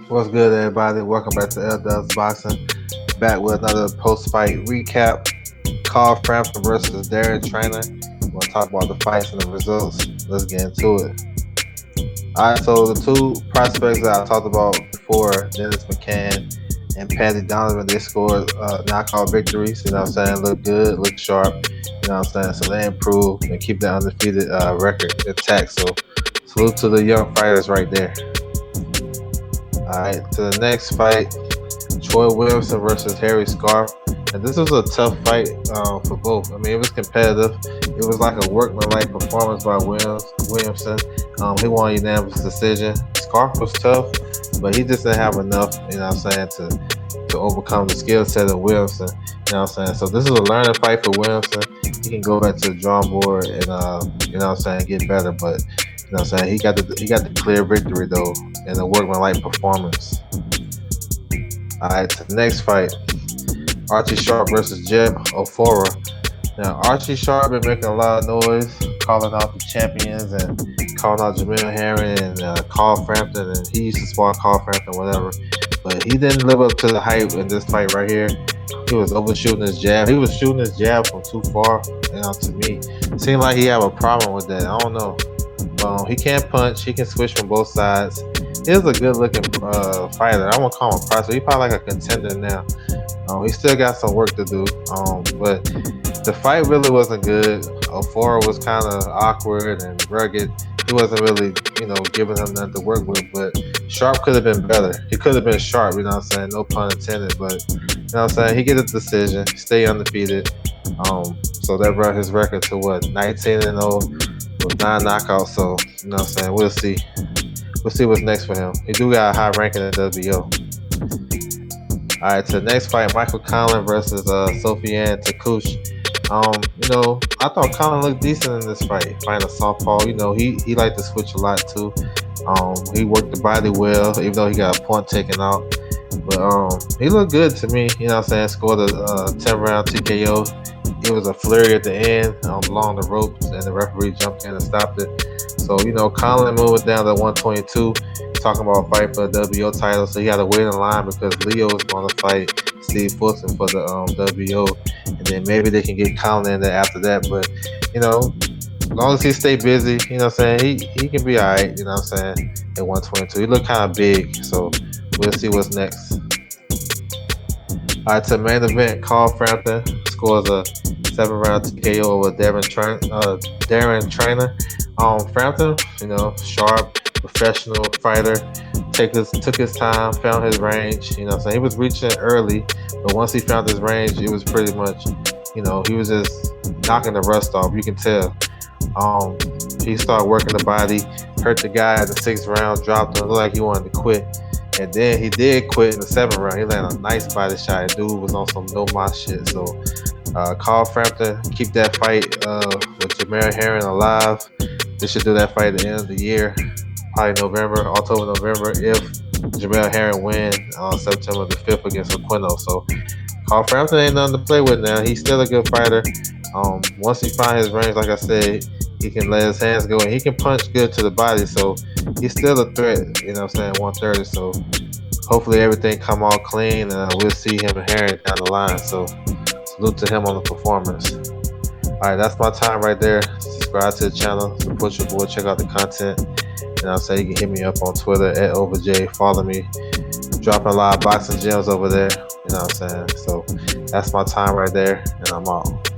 What's good, everybody? Welcome back to L Dubs Boxing. Back with another post-fight recap. Carl Frampton versus Traynor. We're gonna talk about the fights and the results. Let's get into it. All right, so the two prospects that I talked about before, Dennis McCann and Patty Donovan, they scored knockout victories. You know what I'm saying? Look good, look sharp. You know what I'm saying? So they improve and keep that undefeated record intact. So salute to the young fighters right there. All right, to the next fight, Troy Williamson versus Harry Scarfe. And this was a tough fight for both. I mean, it was competitive. It was like a workmanlike performance by Williamson. He won a unanimous decision. Scarfe was tough, but he just didn't have enough, you know what I'm saying, to overcome the skill set of Williamson. You know what I'm saying? So this is a learning fight for Williamson. He can go back to the drawing board and you know what I'm saying, get better. But you know what I'm saying, he got the clear victory though in a workmanlike performance. All right, to the next fight, Archie Sharp versus Jeb Ofarah. Now, Archie Sharp been making a lot of noise, calling out the champions and calling out Jamil Herring and Carl Frampton, and he used to spar Carl Frampton, whatever. But he didn't live up to the hype in this fight right here. He was overshooting his jab. He was shooting his jab from too far. You know, to me, it seemed like he had a problem with that. I don't know. He can't punch. He can switch from both sides. He's a good-looking fighter. I won't call him a prospect. He's probably like a contender now. He still got some work to do. But the fight really wasn't good. Ofarah was kind of awkward and rugged. He wasn't really, giving him nothing to work with. But Sharp could have been better. He could have been sharp, you know what I'm saying? No pun intended. But, you know what I'm saying? He get a decision, stay undefeated. So that brought his record to what, 19-0 with 9 knockouts. So, you know what I'm saying? We'll see. We'll see what's next for him. He do got a high ranking in the WO. All right, to the next fight, Michael Conlan versus Sofiane Takush. I thought Conlan looked decent in this fight. Fighting a southpaw, he liked to switch a lot too. He worked the body well, even though he got a point taken out. But he looked good to me. You know what I'm saying? Scored a 10-round TKO. It was a flurry at the end along the ropes, and the referee jumped in and stopped it. So, Conlan moved down to 122, talking about a fight for the WO title. So he had to wait in line because Leo is going to fight Steve Fulton for the WO. And then maybe they can get Conlan in there after that. But, as long as he stay busy, you know what I'm saying, he can be all right, you know what I'm saying, at 122. He looked kind of big, so we'll see what's next. All right, to the main event, Carl Frampton scores a 7-round TKO over Darren Traynor. Frampton, sharp, professional fighter, took his time, found his range. You know what I'm saying? He was reaching early, but once he found his range, it was pretty much, he was just knocking the rust off. You can tell. He started working the body, hurt the guy at the 6th round, dropped him, looked like he wanted to quit. And then he did quit in the 7th round. He landed a nice body shot. Dude was on some no-my shit. So, Carl Frampton, keep that fight with Jamil Herring alive. They should do that fight at the end of the year, probably October, November, if Jamil Herring win on September the 5th against Aquino. So, Carl Frampton ain't nothing to play with now. He's still a good fighter. Once he finds his range, like I said, he can let his hands go and he can punch good to the body. So he's still a threat, you know what I'm saying, 130. So hopefully everything come all clean and we'll see him and Herring down the line. So salute to him on the performance. All right, that's my time right there. Subscribe to the channel, support your boy, check out the content. And I'll say you can hit me up on Twitter at OverJ. Follow me. Dropping a lot of boxing gems over there. You know what I'm saying? So that's my time right there, and I'm out.